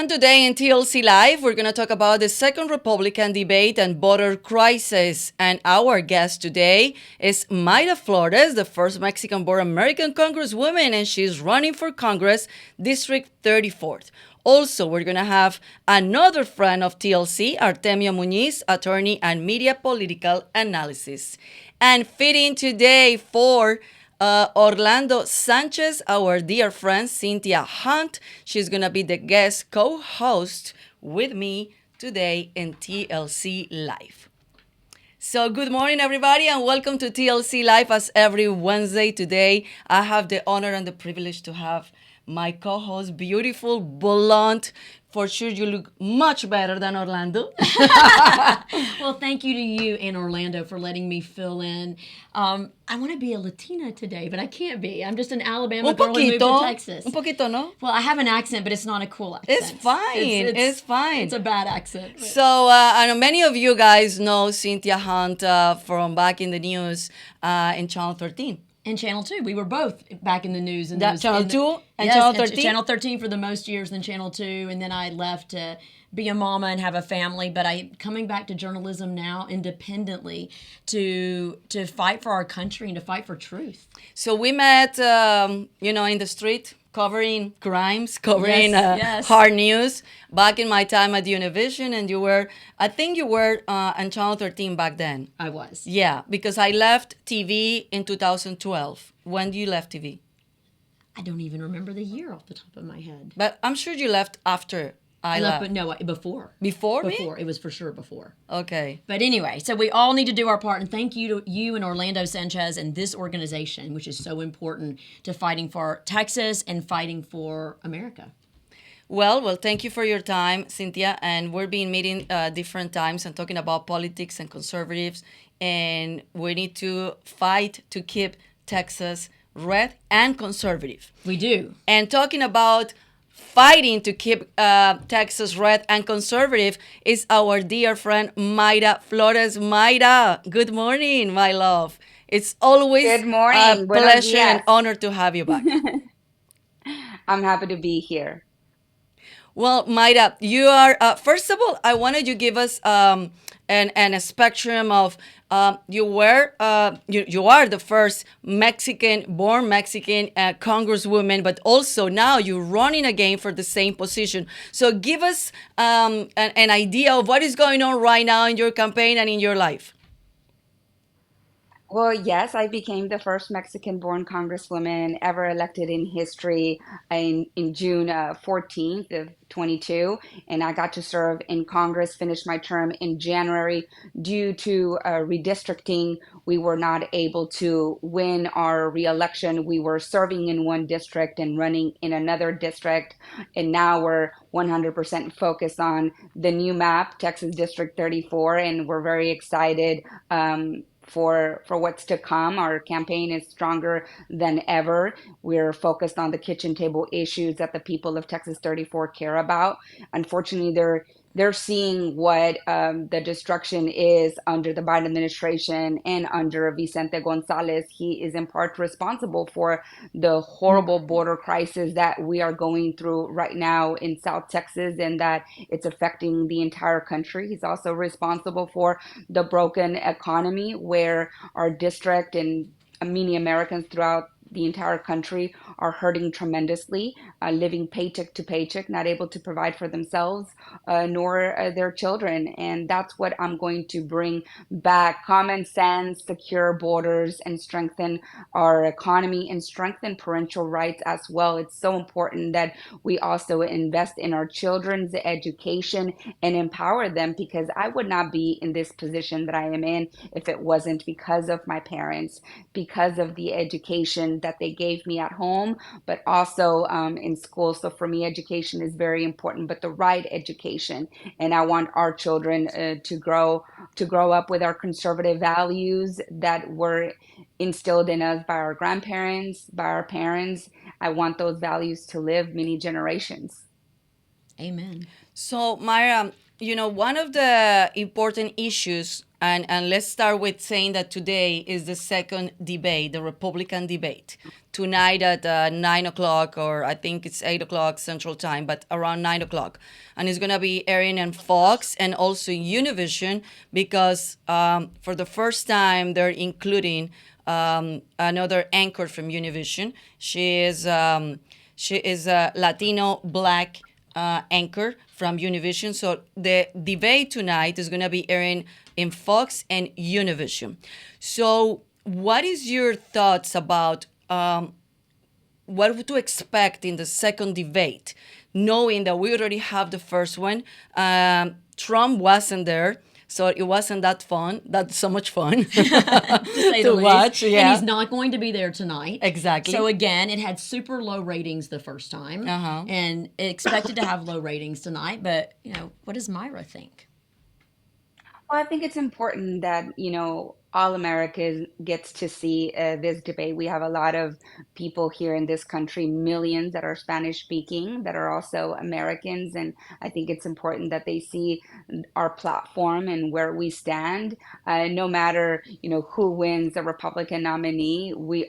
And today in TLC Live, we're going to talk about the second Republican debate and border crisis. And our guest today is Mayra Flores, the first Mexican-born American Congresswoman, and she's running for Congress, District 34th. Also, we're going to have another friend of TLC, Artemio Muniz, attorney and media political analysis. And fitting today for Orlando Sanchez, our dear friend Cynthia Hunt. She's going to be the guest co-host with me today in TLC Live. So good morning, everybody, and welcome to TLC Live. As every Wednesday today, I have the honor and the privilege to have my co-host, beautiful, blonde. For sure, you look much better than Orlando. Well, thank you to you and Orlando for letting me fill in. I want to be a Latina today, but I can't be. I'm just an Alabama girl who moved to Texas. Un poquito, ¿no? Well, I have an accent, but it's not a cool accent. It's fine. It's fine. It's a bad accent. But. So I know many of you guys know Cynthia Hunt from back in the news in Channel 13. And Channel 2. We were both back in the news. In Channel 2 and yes, Channel 13? Channel 13 for the most years, then Channel 2. And then I left to be a mama and have a family. But I'm coming back to journalism now independently to fight for our country and to fight for truth. So we met, in the street, covering crimes, covering hard news. Back in my time at Univision, and I think you were on Channel 13 back then. I was. Yeah, because I left TV in 2012. When did you left TV? I don't even remember the year off the top of my head. But I'm sure you left after I left. But no, before. Before me? Before. It was for sure before. Okay. But anyway, so we all need to do our part. And thank you to you and Orlando Sanchez and this organization, which is so important to fighting for Texas and fighting for America. Well, thank you for your time, Cynthia. And we've been meeting different times and talking about politics and conservatives. And we need to fight to keep Texas red and conservative. We do. And talking about fighting to keep Texas red and conservative is our dear friend Mayra Flores. Mayra, good morning, my love. It's always good morning. A pleasure and honor to have you back. I'm happy to be here. Well, Mayra, you are, first of all, I wanted you to give us a spectrum of, you are the first born Mexican congresswoman, but also now you're running again for the same position. So give us an idea of what is going on right now in your campaign and in your life. Well, yes, I became the first Mexican-born congresswoman ever elected in history in June 14th of 22, and I got to serve in Congress, finished my term in January. Due to redistricting, we were not able to win our reelection. We were serving in one district and running in another district, and now we're 100% focused on the new map, Texas District 34, and we're very excited for what's to come. Our campaign is stronger than ever. We're focused on the kitchen table issues that the people of Texas 34 care about. Unfortunately, they're seeing what the destruction is under the Biden administration and under Vicente Gonzalez. He is in part responsible for the horrible border crisis that we are going through right now in South Texas, and that it's affecting the entire country. He's also responsible for the broken economy, where our district and many Americans throughout the entire country are hurting tremendously, living paycheck to paycheck, not able to provide for themselves nor their children. And that's what I'm going to bring back: common sense, secure borders, and strengthen our economy and strengthen parental rights as well. It's so important that we also invest in our children's education and empower them, because I would not be in this position that I am in if it wasn't because of my parents, because of the education that they gave me at home, but also in school. So for me, education is very important, but the right education. And I want our children to grow up with our conservative values that were instilled in us by our grandparents, by our parents. I want those values to live many generations. Amen. So, Mayra, one of the important issues, and let's start with saying that today is the second debate, the Republican debate. Tonight at 9 o'clock, or I think it's 8 o'clock Central Time, but around 9 o'clock. And it's going to be airing on Fox and also Univision because for the first time they're including another anchor from Univision. She is a Latino black anchor from Univision. So the debate tonight is going to be airing in Fox and Univision. So what is your thoughts about what to expect in the second debate, knowing that we already have the first one? Trump wasn't there, so it wasn't that fun. That's so much fun to say the to least. watch. Yeah, And he's not going to be there tonight. Exactly. So again, it had super low ratings the first time, and it expected to have low ratings tonight. But what does Mayra think? Well, I think it's important that, all America gets to see this debate. We have a lot of people here in this country, millions that are Spanish speaking, that are also Americans. And I think it's important that they see our platform and where we stand. No matter, who wins the Republican nominee, we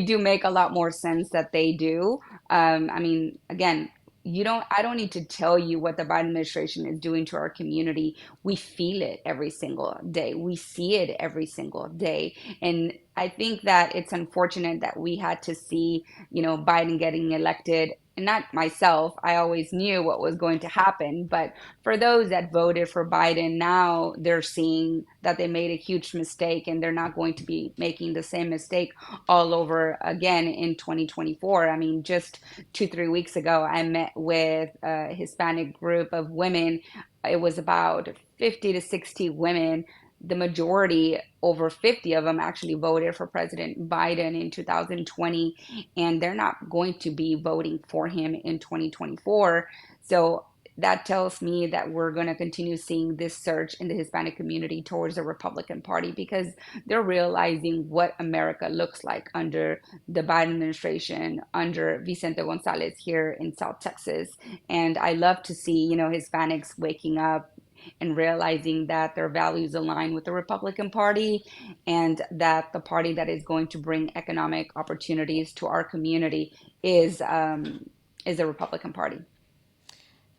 do make a lot more sense that they do. Again, I don't need to tell you what the Biden administration is doing to our community. We feel it every single day. We see it every single day. And I think that it's unfortunate that we had to see, Biden getting elected. And not myself, I always knew what was going to happen. But for those that voted for Biden, now they're seeing that they made a huge mistake and they're not going to be making the same mistake all over again in 2024. I mean, just 2, 3 weeks ago, I met with a Hispanic group of women. It was about 50 to 60 women. The majority, over 50 of them, actually voted for President Biden in 2020, and they're not going to be voting for him in 2024. So that tells me that we're going to continue seeing this surge in the Hispanic community towards the Republican Party because they're realizing what America looks like under the Biden administration, under Vicente Gonzalez here in South Texas. And I love to see, Hispanics waking up and realizing that their values align with the Republican Party and that the party that is going to bring economic opportunities to our community is the Republican Party.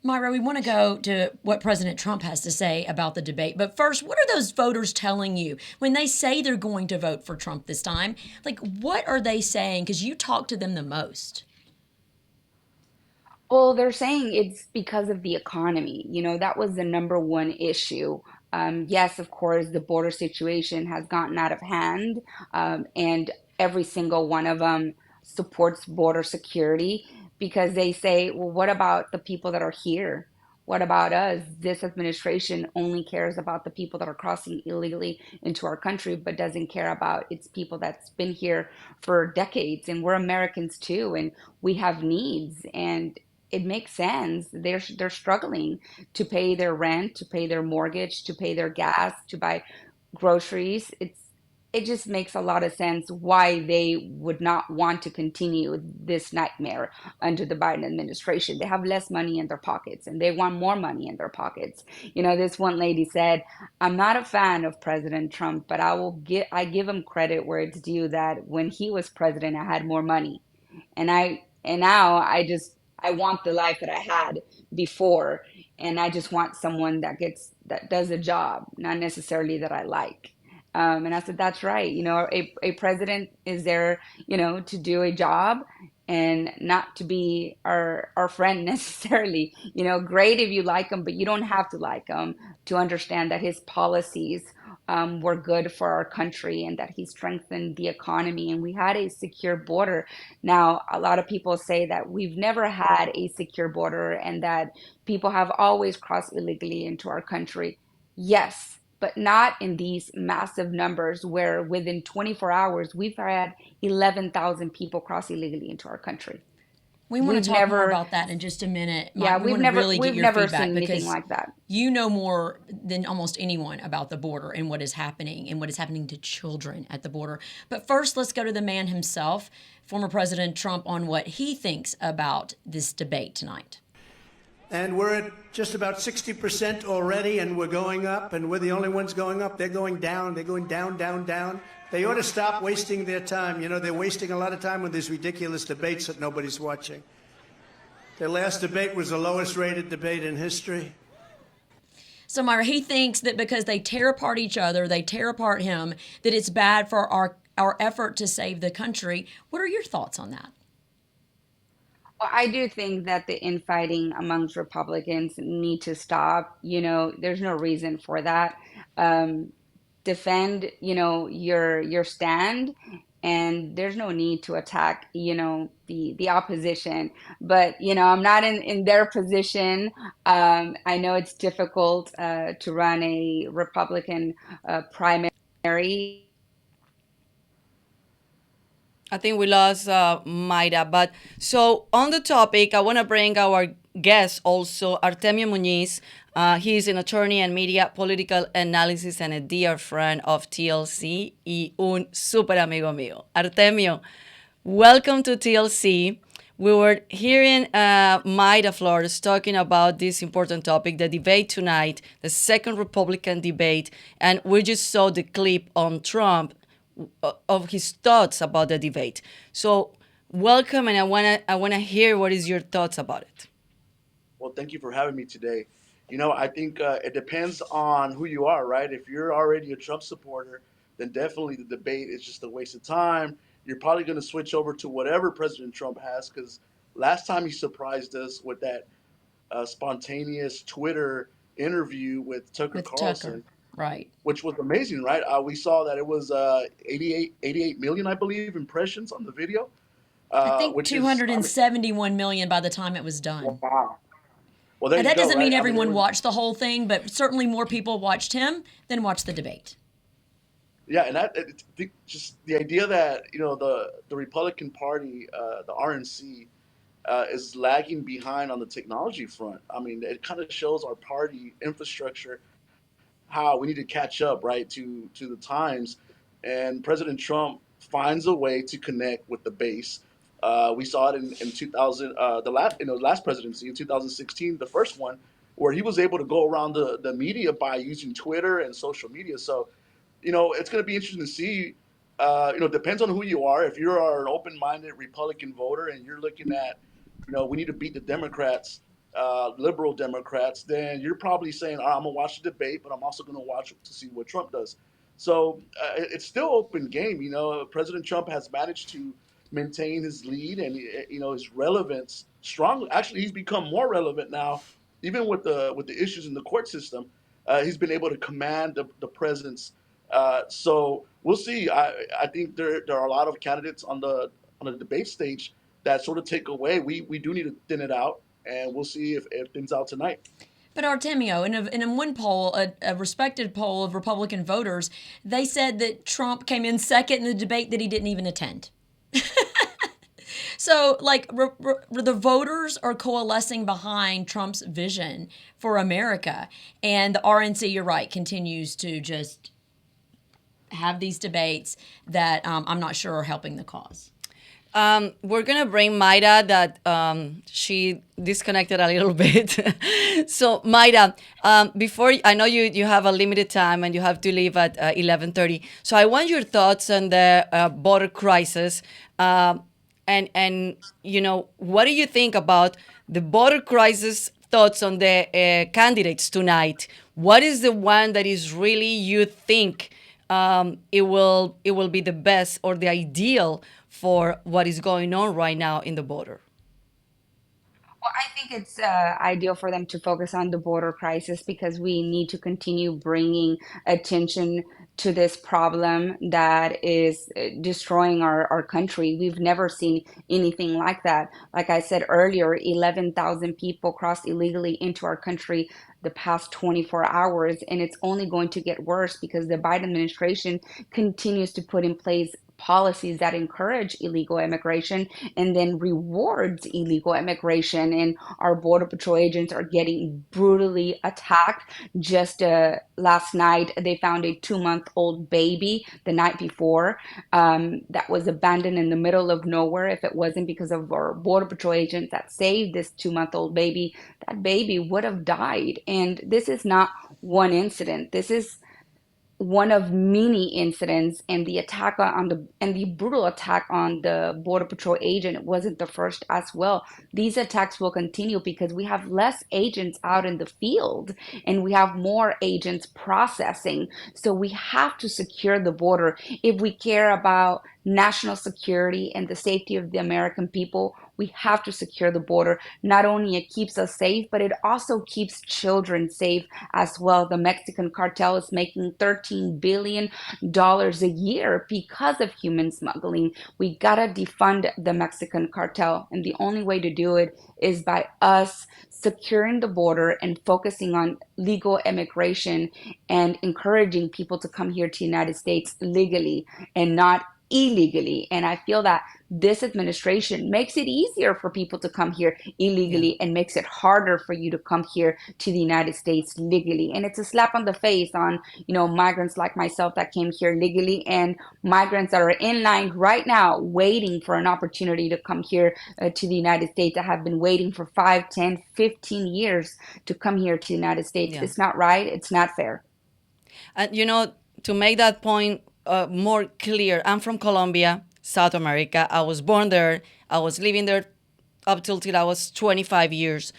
Mayra, we want to go to what President Trump has to say about the debate. But first, what are those voters telling you when they say they're going to vote for Trump this time? Like, what are they saying? Because you talk to them the most. Well, they're saying it's because of the economy. That was the number one issue. Yes, of course, the border situation has gotten out of hand, and every single one of them supports border security because they say, well, what about the people that are here? What about us? This administration only cares about the people that are crossing illegally into our country, but doesn't care about its people that's been here for decades. And we're Americans too, and we have needs. And it makes sense. They're struggling to pay their rent, to pay their mortgage, to pay their gas, to buy groceries. It just makes a lot of sense why they would not want to continue this nightmare under the Biden administration. They have less money in their pockets and they want more money in their pockets. This one lady said, "I'm not a fan of President Trump, but I give him credit where it's due that when he was president, I had more money." And now I want the life that I had before, and I just want someone that does a job, not necessarily that I like. And I said, that's right. A president is there, to do a job and not to be our friend necessarily. Great if you like him, but you don't have to like him to understand that his policies were good for our country and that he strengthened the economy and we had a secure border. Now, a lot of people say that we've never had a secure border and that people have always crossed illegally into our country. Yes, but not in these massive numbers where within 24 hours we've had 11,000 people cross illegally into our country. We want We've to talk more never, about that in just a minute. yeah, We we've want to never really get we've your never feedback seen anything because like that. you know more than almost anyone about the border and what is happening and what is happening to children at the border. But first, let's go to the man himself, former President Trump, on what he thinks about this debate tonight. And we're at just about 60% already, and we're going up, and we're the only ones going up. They're going down. They're going down, down, down. They ought to stop wasting their time. You know, they're wasting a lot of time with these ridiculous debates that nobody's watching. Their last debate was the lowest rated debate in history. So, Mayra, he thinks that because they tear apart each other, they tear apart him, that it's bad for our effort to save the country. What are your thoughts on that? Well, I do think that the infighting amongst Republicans need to stop. You know, there's no reason for that. Um, Defend, you know, your stand, and there's no need to attack, you know, the opposition. But you know, I'm not in their position. I know it's difficult to run a Republican primary. I think we lost Mayra. But so on the topic, I want to bring our guest also, Artemio Muniz. He is an attorney and media political analysis and a dear friend of TLC y un super amigo mío. Artemio, welcome to TLC. We were hearing Mayra Flores talking about this important topic, the debate tonight, the second Republican debate, and we just saw the clip on Trump of his thoughts about the debate. So welcome, and I wanna hear what is your thoughts about it. Well, thank you for having me today. You know, I think it depends on who you are, right? If you're already a Trump supporter, then definitely the debate is just a waste of time. You're probably going to switch over to whatever President Trump has, because last time he surprised us with that spontaneous Twitter interview with Tucker With Tucker, Carlson, right? which was amazing, right? We saw that it was 88 million, I believe, impressions on the video, I think which is, I mean, 271 million by the time it was done. wow. Well, there And you that go, doesn't mean right? I mean, it everyone was, watched the whole thing, but certainly more people watched him than watched the debate. yeah, and just the idea that the Republican Party, the RNC, is lagging behind on the technology front. I mean, it kind of shows our party infrastructure how we need to catch up, right, to the times. And President Trump finds a way to connect with the base. We saw it in 2000, last presidency in 2016, the first one, where he was able to go around the media by using Twitter and social media. So, it's going to be interesting to see. Depends on who you are. If you're an open-minded Republican voter and you're looking at, we need to beat the Democrats, liberal Democrats, then you're probably saying, "All right, I'm gonna watch the debate, but I'm also gonna watch to see what Trump does." So it's still open game. President Trump has managed to maintain his lead and his relevance strongly. Actually, he's become more relevant now, even with the issues in the court system. He's been able to command the presence. So we'll see. I think there are a lot of candidates on the debate stage that sort of take away. We do need to thin it out, and we'll see if it thins out tonight. But Artemio, in one poll, a respected poll of Republican voters, they said that Trump came in second in the debate that he didn't even attend. So, like, the voters are coalescing behind Trump's vision for America. And the RNC, you're right, continues to just have these debates that I'm not sure are helping the cause. We're gonna bring Mayra that she disconnected a little bit. So Mayra, before I know you have a limited time and you have to leave at 11:30. So I want your thoughts on the border crisis, and what do you think about the border crisis? Thoughts on the candidates tonight. What is the one that is really you think it will be the best or the ideal for what is going on right now in the border? Well, I think it's ideal for them to focus on the border crisis because we need to continue bringing attention to this problem that is destroying our country. We've never seen anything like that. Like I said earlier, 11,000 people crossed illegally into our country the past 24 hours, and it's only going to get worse because the Biden administration continues to put in place policies that encourage illegal immigration and then rewards illegal immigration. And our Border Patrol agents are getting brutally attacked. Just last night, they found a 2-month-old baby the night before that was abandoned in the middle of nowhere. If it wasn't because of our Border Patrol agents that saved this 2-month-old baby, that baby would have died. And this is not one incident. This is one of many incidents, and the attack on the and the brutal attack on the Border Patrol agent wasn't the first as well. These attacks will continue because we have less agents out in the field and we have more agents processing. So we have to secure the border if we care about national security and the safety of the American people. We have to secure the border. Not only it keeps us safe, but it also keeps children safe as well. The Mexican cartel is making $13 billion a year because of human smuggling. We gotta defund the Mexican cartel, and the only way to do it is by us securing the border and focusing on legal immigration and encouraging people to come here to the United States legally and not illegally. And I feel that this administration makes it easier for people to come here Yeah. illegally and makes it harder for you to come here to the United States legally. And it's a slap on the face on, migrants like myself that came here legally and migrants that are in line right now waiting for an opportunity to come here to the United States that have been waiting for 5, 10, 15 years to come here to the United States. Yeah. It's not right. It's not fair. And to make that point more clear, I'm from Colombia, South America. I was born there. I was living there up till I was 25 years.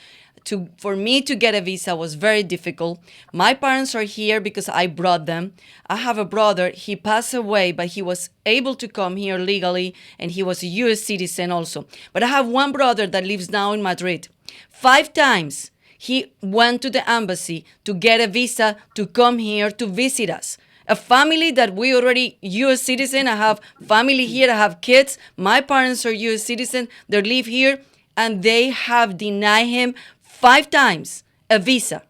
For me to get a visa was very difficult. My parents are here because I brought them. I have a brother. He passed away, but he was able to come here legally, and he was a U.S. citizen also. But I have one brother that lives now in Madrid. 5 times he went to the embassy to get a visa to come here to visit us. A family that we already U.S. citizen. I have family here. I have kids. My parents are U.S. citizen. They live here, and they have denied him 5 times a visa.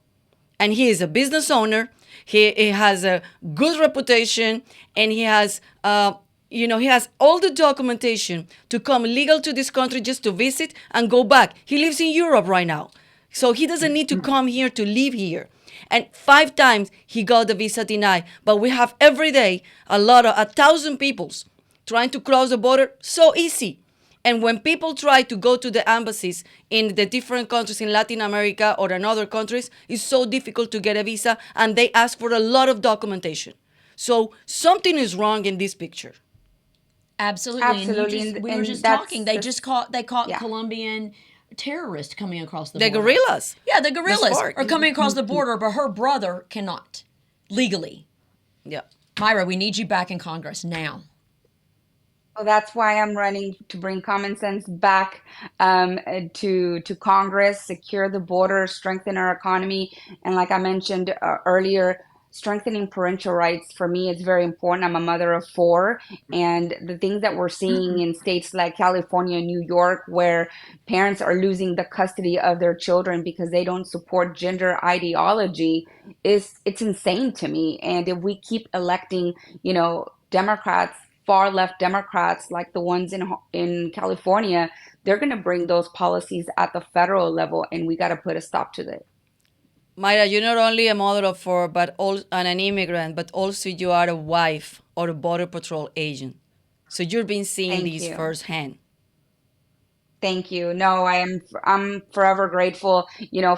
And he is a business owner. He has a good reputation, and he has he has all the documentation to come legal to this country just to visit and go back. He lives in Europe right now. So he doesn't need to come here to live here. And 5 times he got the visa denied. But we have every day 1,000 people trying to cross the border so easy. And when people try to go to the embassies in the different countries in Latin America or in other countries, it's so difficult to get a visa, and they ask for a lot of documentation. So something is wrong in this picture. Absolutely. Absolutely. And we were just that's talking. They caught yeah. Colombian terrorists coming across the The border. guerrillas. Yeah, the guerrillas FARC. are coming across the border, but her brother cannot legally. Yeah. Mayra, we need you back in Congress now. So that's why I'm running to bring common sense back to Congress, secure the border, strengthen our economy, and like I mentioned earlier, strengthening parental rights for me is very important. I'm a mother of 4, and the things that we're seeing in states like California and New York, where parents are losing the custody of their children because they don't support gender ideology, it's insane to me. And if we keep electing, Democrats, far left Democrats like the ones in California, they're going to bring those policies at the federal level, and we got to put a stop to it. Mayra, you're not only a mother of 4, but also and an immigrant, but also you are a wife or a border patrol agent. So you've been seeing Thank these you. firsthand. Thank you. No, I'm forever grateful,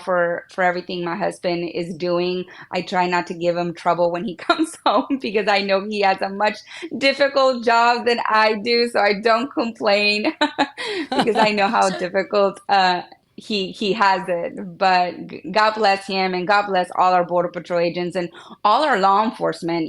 for everything my husband is doing. I try not to give him trouble when he comes home because I know he has a much difficult job than I do, so I don't complain because I know how So difficult he has it. But God bless him, and God bless all our Border Patrol agents and all our law enforcement,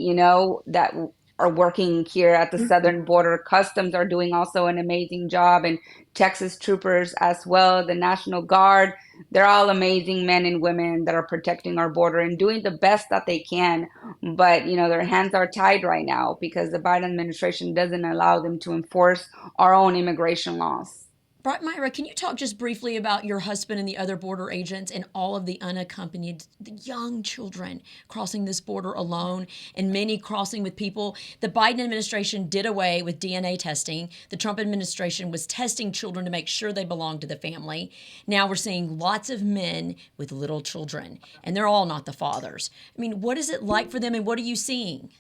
that are working here at the southern border. Customs are doing also an amazing job, and Texas troopers as well, the National Guard. They're all amazing men and women that are protecting our border and doing the best that they can. But, their hands are tied right now because the Biden administration doesn't allow them to enforce our own immigration laws. Myra, can you talk just briefly about your husband and the other border agents and all of the unaccompanied, the young children crossing this border alone and many crossing with people? The Biden administration did away with DNA testing. The Trump administration was testing children to make sure they belonged to the family. Now we're seeing lots of men with little children, and they're all not the fathers. I mean, what is it like for them, and what are you seeing?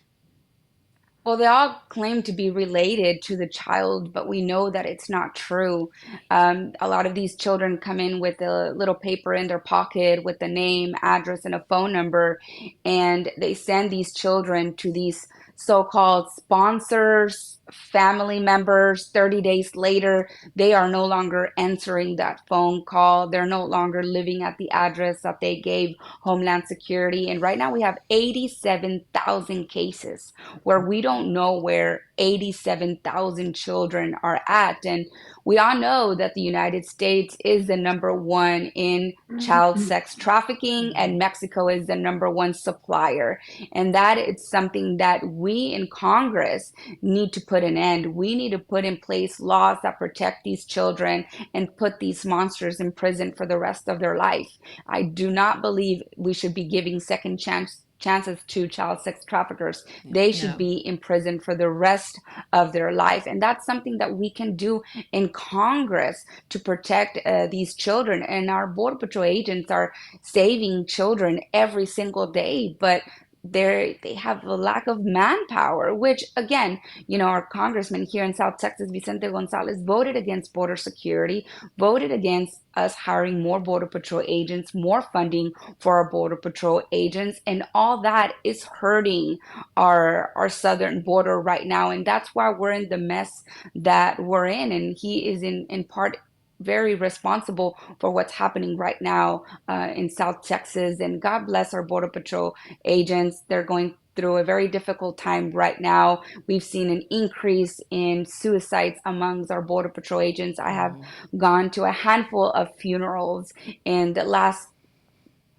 Well, they all claim to be related to the child, but we know that it's not true. A lot of these children come in with a little paper in their pocket with a name, address, and a phone number, and they send these children to these so-called sponsors, family members. 30 days later, they are no longer answering that phone call. They're no longer living at the address that they gave Homeland Security. And right now we have 87,000 cases where we don't know where 87,000 children are at. And we all know that the United States is the number one in child sex trafficking, and Mexico is the number one supplier. And that is something that we in Congress need to put an end. We need to put in place laws that protect these children and put these monsters in prison for the rest of their life. I do not believe we should be giving second chances to child sex traffickers. They should No. be in prison for the rest of their life. And that's something that we can do in Congress to protect these children. And our Border Patrol agents are saving children every single day, but they have a lack of manpower, which again, our congressman here in South Texas, Vicente Gonzalez, voted against border security, voted against us hiring more Border Patrol agents, more funding for our Border Patrol agents, and all that is hurting our southern border right now. And that's why we're in the mess that we're in. And he is in part very responsible for what's happening right now in South Texas. And God bless our Border Patrol agents. They're going through a very difficult time right now. We've seen an increase in suicides amongst our Border Patrol agents. I have gone to a handful of funerals in the last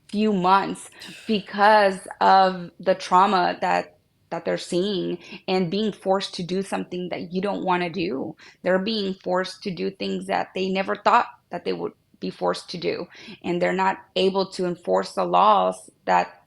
few months because of the trauma that they're seeing and being forced to do something that you don't want to do. They're being forced to do things that they never thought that they would be forced to do. And they're not able to enforce the laws that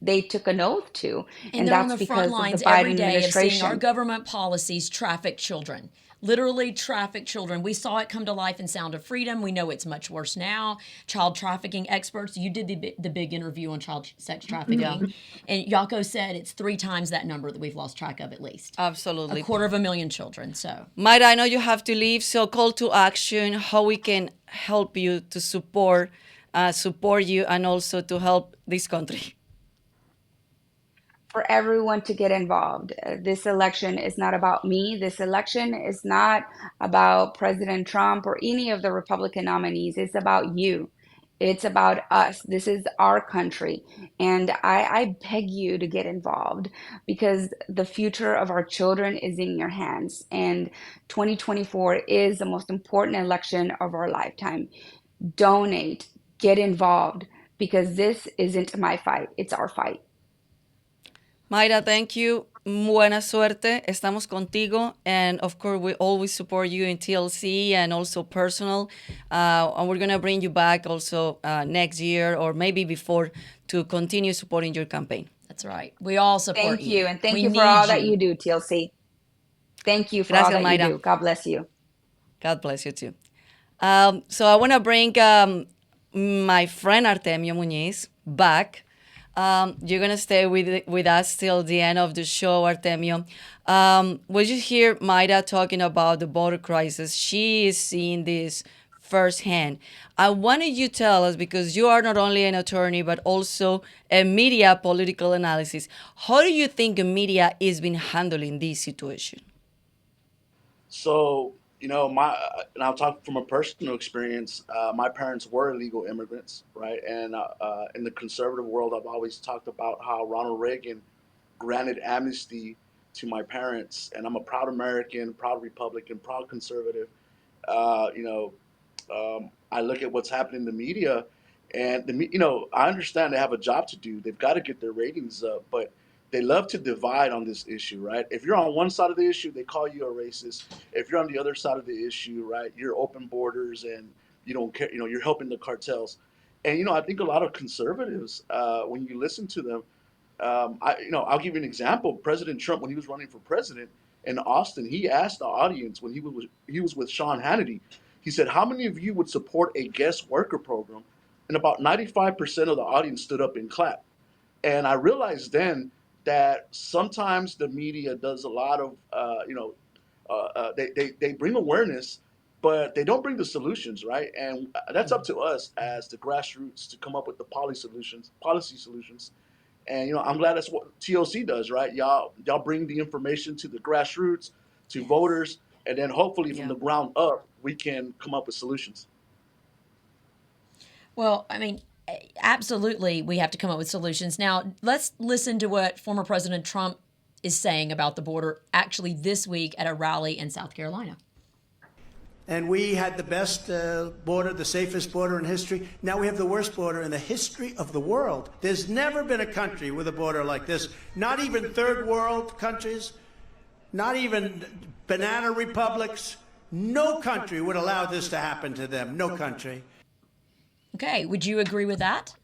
they took an oath to. And And they're on that's the front because of the lines every Biden day of seeing our administration. government policies traffic children. Literally traffic children. We saw it come to life in Sound of Freedom. We know it's much worse now. Child trafficking experts. You did the big interview on child sex trafficking. Yeah. And Yako said it's 3 times that number that we've lost track of at least. Absolutely. 250,000 children. So, Mayra, I know you have to leave, so call to action, how we can help you to support you and also to help this country. For everyone to get involved. This election is not about me. This election is not about President Trump or any of the Republican nominees. It's about you. It's about us. This is our country. And I beg you to get involved because the future of our children is in your hands. And 2024 is the most important election of our lifetime. Donate, get involved because this isn't my fight. It's our fight. Mayra, thank you. Buena suerte. Estamos contigo. And of course, we always support you in TLC and also personal. And we're going to bring you back also next year or maybe before to continue supporting your campaign. that's right. We all support Thank you. And thank We you for need all that you. you do, TLC. Thank you for all Gracias, that you Mayra. do. God bless you. God bless you too. So I want to bring my friend Artemio Muniz back. You're going to stay with us till the end of the show, Artemio. We just hear Mayra talking about the border crisis. She is seeing this firsthand. I wanted you to tell us, because you are not only an attorney, but also a media political analysis. How do you think the media is been handling this situation? So, and I'll talk from a personal experience. My parents were illegal immigrants, right? And in the conservative world, I've always talked about how Ronald Reagan granted amnesty to my parents, and I'm a proud American, proud Republican, proud conservative. Uh, you know, I look at what's happening in the media, and I understand they have a job to do. They've got to get their ratings up, but they love to divide on this issue, right? If you're on one side of the issue, they call you a racist. If you're on the other side of the issue, right, you're open borders and you don't care, you're helping the cartels. And, I think a lot of conservatives, when you listen to them, I'll give you an example. President Trump, when he was running for president in Austin, he asked the audience when he was with Sean Hannity. He said, "How many of you would support a guest worker program?" And about 95% of the audience stood up and clapped. And I realized then that sometimes the media does a lot of, they bring awareness, but they don't bring the solutions, right? And that's up to us as the grassroots to come up with the policy solutions. And I'm glad that's what TLC does, right? Y'all bring the information to the grassroots, to Yes. voters, and then hopefully from Yeah. the ground up we can come up with solutions. Well, I mean, absolutely, we have to come up with solutions. Now, let's listen to what former President Trump is saying about the border actually this week at a rally in South Carolina. And we had the best border, the safest border in history. Now we have the worst border in the history of the world. There's never been a country with a border like this. Not even third world countries, not even banana republics. No country would allow this to happen to them. No country. Okay, would you agree with that?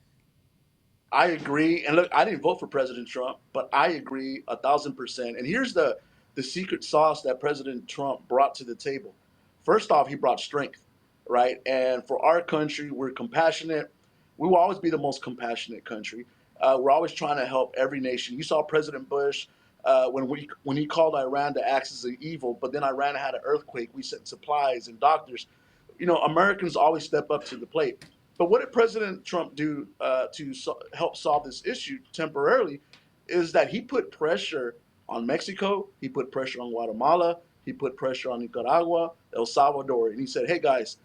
I agree. And look, I didn't vote for President Trump, but I agree 1,000%. And here's the secret sauce that President Trump brought to the table. First off, he brought strength, right? And for our country, we're compassionate. We will always be the most compassionate country. We're always trying to help every nation. You saw President Bush when he called Iran the axis of evil, but then Iran had an earthquake. We sent supplies and doctors. Americans always step up to the plate. But what did President Trump do to help solve this issue temporarily? Is that he put pressure on Mexico, he put pressure on Guatemala, he put pressure on Nicaragua, El Salvador, and he said, "Hey guys,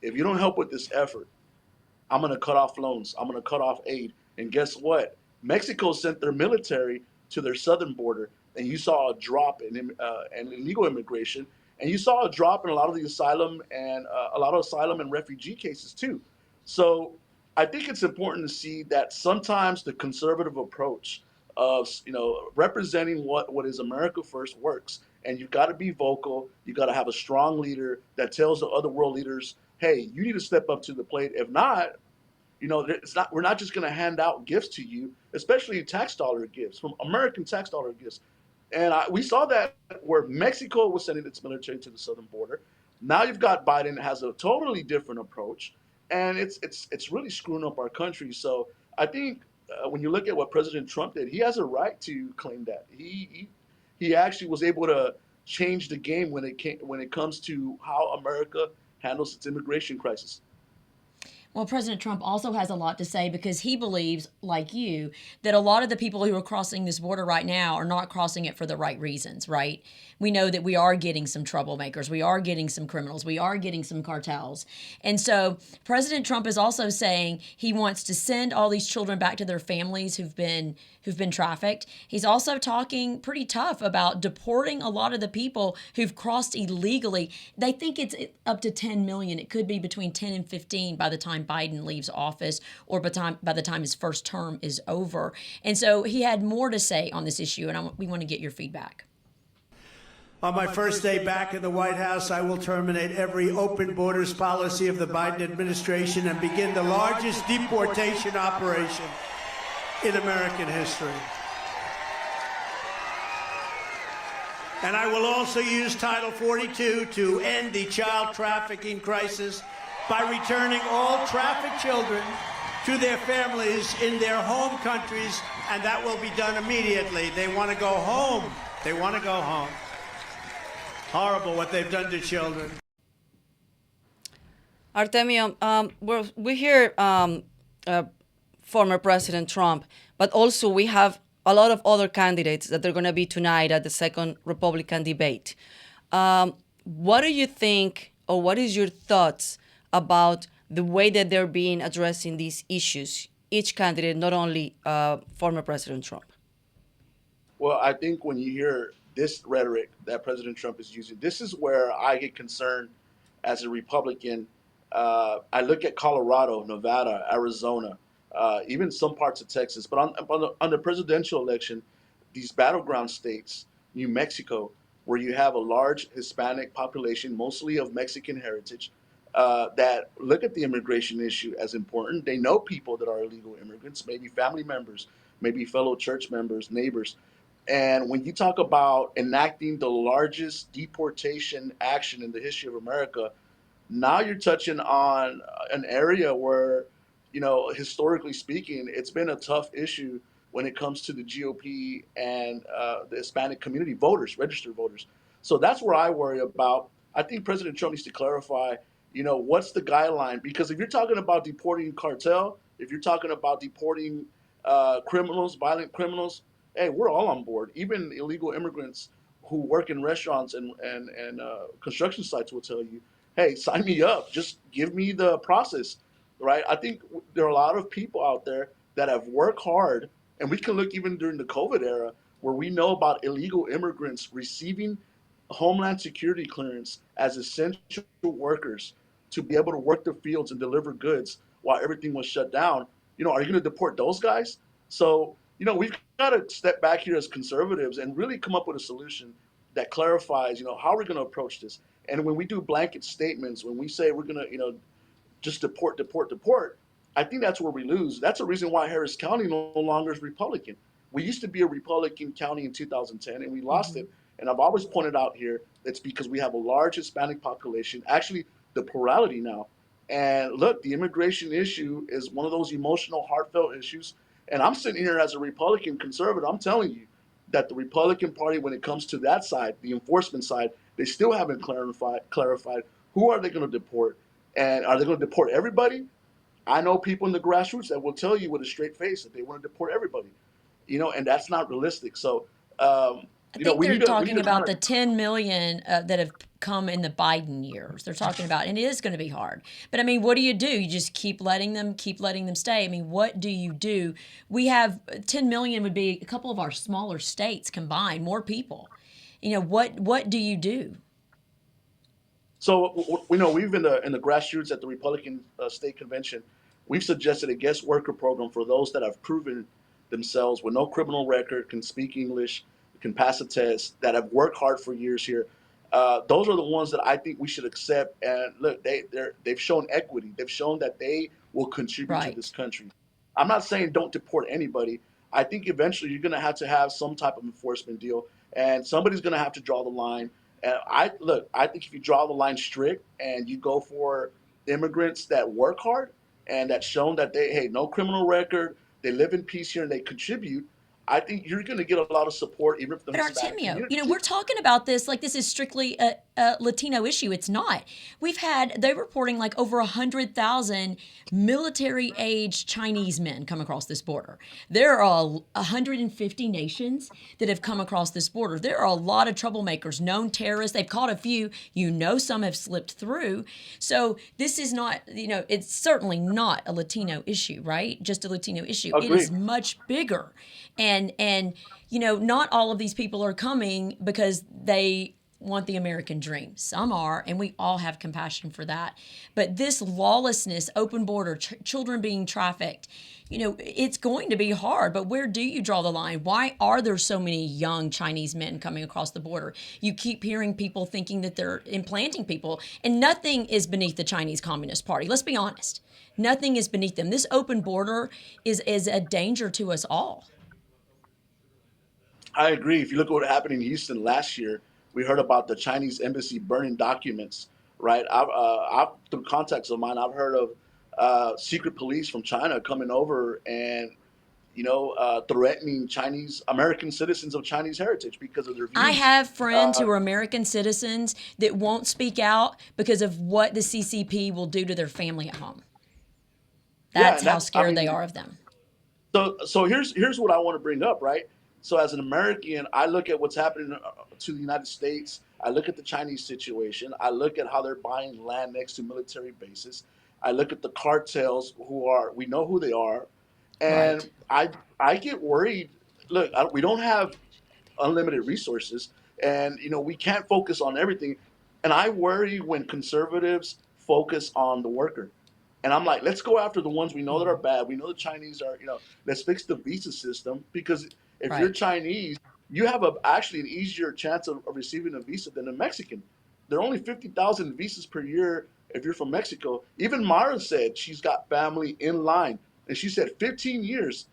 if you don't help with this effort, I'm going to cut off loans. I'm going to cut off aid." And guess what? Mexico sent their military to their southern border, and you saw a drop in illegal immigration, and you saw a drop in a lot of the asylum and refugee cases too. So I think it's important to see that sometimes the conservative approach of representing what is America first works, and you've got to be vocal. You got to have a strong leader that tells the other world leaders, "Hey, you need to step up to the plate. If not, it's not. We're not just going to hand out gifts to you, especially tax dollar gifts from American tax dollar gifts." And we saw that where Mexico was sending its military to the southern border. Now you've got Biden that has a totally different approach, and it's really screwing up our country. So I think when you look at what President Trump did, he has a right to claim that he actually was able to change the game when it comes to how America handles its immigration crisis. Well, President Trump also has a lot to say because he believes, like you, that a lot of the people who are crossing this border right now are not crossing it for the right reasons, right? We know that we are getting some troublemakers, we are getting some criminals, we are getting some cartels. And so President Trump is also saying he wants to send all these children back to their families who've been trafficked. He's also talking pretty tough about deporting a lot of the people who've crossed illegally. They think it's up to 10 million. It could be between 10 and 15 by the time Biden leaves office or by the time his first term is over. And so he had more to say on this issue, and we want to get your feedback. On my first day back in the White House, I will terminate every open borders policy of the Biden administration and begin the largest deportation operation in American history. And I will also use Title 42 to end the child trafficking crisis by returning all trafficked children to their families in their home countries, and that will be done immediately. They want to go home. They want to go home. Horrible what they've done to children. Artemio, we hear former President Trump, but also we have a lot of other candidates that are going to be tonight at the second Republican debate. What do you think, or what is your thoughts about the way that they're being addressing these issues? Each candidate, not only former President Trump. Well, I think when you hear this rhetoric that President Trump is using, this is where I get concerned as a Republican. I look at Colorado, Nevada, Arizona, even some parts of Texas. But on the presidential election, these battleground states, New Mexico, where you have a large Hispanic population, mostly of Mexican heritage, that look at the immigration issue as important. They know people that are illegal immigrants, maybe family members, maybe fellow church members, neighbors. And when you talk about enacting the largest deportation action in the history of America, now you're touching on an area where, historically speaking, it's been a tough issue when it comes to the GOP and the Hispanic community voters, registered voters. So that's where I worry about. I think President Trump needs to clarify, what's the guideline? Because if you're talking about deporting cartel, if you're talking about deporting criminals, violent criminals, hey, we're all on board. Even illegal immigrants who work in restaurants and construction sites will tell you, hey, sign me up. Just give me the process, right? I think there are a lot of people out there that have worked hard, and we can look even during the COVID era where we know about illegal immigrants receiving Homeland Security clearance as essential workers to be able to work the fields and deliver goods while everything was shut down. Are you going to deport those guys? So, we've got to step back here as conservatives and really come up with a solution that clarifies, how we're going to approach this. And when we do blanket statements, when we say we're going to, just deport, deport, deport, I think that's where we lose. That's the reason why Harris County no longer is Republican. We used to be a Republican county in 2010, and we lost Mm-hmm. it. And I've always pointed out here it's because we have a large Hispanic population, actually the plurality now. And look, the immigration issue is one of those emotional, heartfelt issues. And I'm sitting here as a Republican conservative. I'm telling you that the Republican Party, when it comes to that side, the enforcement side, they still haven't clarified who are they going to deport, and are they going to deport everybody? I know people in the grassroots that will tell you with a straight face that they want to deport everybody, and that's not realistic. So, I think we they're need to talking kind about of. the 10 million that have come in the Biden years. They're talking about, and it is going to be hard. But I mean, what do? You just keep letting them stay. I mean, what do you do? We have 10 million would be a couple of our smaller states combined, more people. What do you do? So we know we've in the grassroots at the Republican state convention, we've suggested a guest worker program for those that have proven themselves with no criminal record, can speak English, can pass a test, that have worked hard for years here. Those are the ones that I think we should accept. And look, they've shown equity. They've shown that they will contribute to this Right. country. I'm not saying don't deport anybody. I think eventually you're going to have some type of enforcement deal, and somebody's going to have to draw the line. And I think if you draw the line strict and you go for immigrants that work hard and that's shown that hey, no criminal record, they live in peace here and they contribute, I think you're going to get a lot of support even from the But Hispanic Artemio, community. we're talking about this like this is strictly a Latino issue. It's not. They're reporting like over 100,000 military age Chinese men come across this border. There are 150 nations that have come across this border. There are a lot of troublemakers, known terrorists. They've caught a few. Some have slipped through. So this is not, it's certainly not a Latino issue, right? Just a Latino issue. It is Agreed. much bigger. And not all of these people are coming because they want the American dream. Some are, and we all have compassion for that. But this lawlessness, open border, children being trafficked, it's going to be hard. But where do you draw the line? Why are there so many young Chinese men coming across the border? You keep hearing people thinking that they're implanting people, and nothing is beneath the Chinese Communist Party. Let's be honest. Nothing is beneath them. This open border is a danger to us all. I agree. If you look at what happened in Houston last year, we heard about the Chinese embassy burning documents, right? Through contacts of mine, I've heard of secret police from China coming over and threatening Chinese American citizens of Chinese heritage because of their I views. have friends Uh, who are American citizens that won't speak out because of what the CCP will do to their family at home. yeah, That's and how that's I scared they mean, are of them. so here's what I want to bring up, right? So as an American, I look at what's happening to the United States. I look at the Chinese situation. I look at how they're buying land next to military bases. I look at the cartels we know who they are, and Right. I get worried. Look, we don't have unlimited resources, and we can't focus on everything. And I worry when conservatives focus on the worker. And I'm like, let's go after the ones we know that are bad. We know the Chinese are, let's fix the visa system because If you're Right. Chinese, you have actually an easier chance of receiving a visa than a Mexican. There are only 50,000 visas per year if you're from Mexico. Even Mara said she's got family in line, and she said 15 years.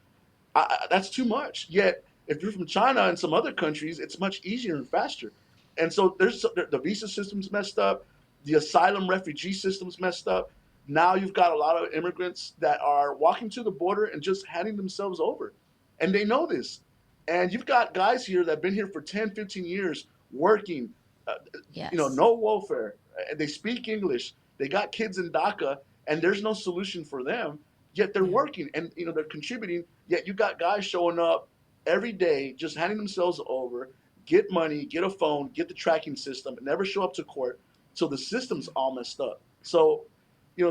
That's too much. Yet, if you're from China and some other countries, it's much easier and faster. And so the visa system's messed up, the asylum refugee system's messed up. Now you've got a lot of immigrants that are walking to the border and just handing themselves over, and they know this. And you've got guys here that have been here for 10, 15 years working, uh, Yes. no welfare. They speak English. They got kids in DACA, and there's no solution for them. Yet they're Yeah. working and they're contributing. Yet you got guys showing up every day, just handing themselves over, get money, get a phone, get the tracking system, and never show up to court. So the system's all messed up. So,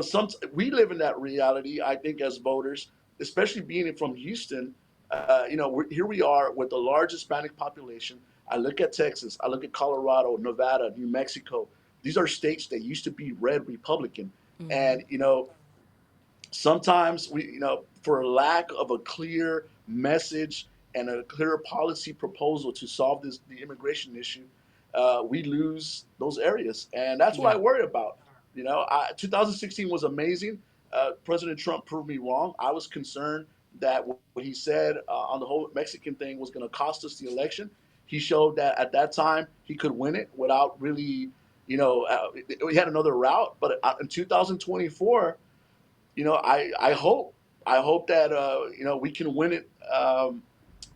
some we live in that reality. I think as voters, especially being from Houston, here we are with the large Hispanic population. I look at Texas, I look at Colorado, Nevada, New Mexico. These are states that used to be red Republican, and sometimes for lack of a clear message and a clear policy proposal to solve the immigration issue, we lose those areas, and that's what I Yeah. worry about. 2016 was amazing. President Trump proved me wrong. I was concerned that what he said on the whole Mexican thing was going to cost us the election. He showed that at that time he could win it without really, he had another route. But in 2024, I hope that we can win it,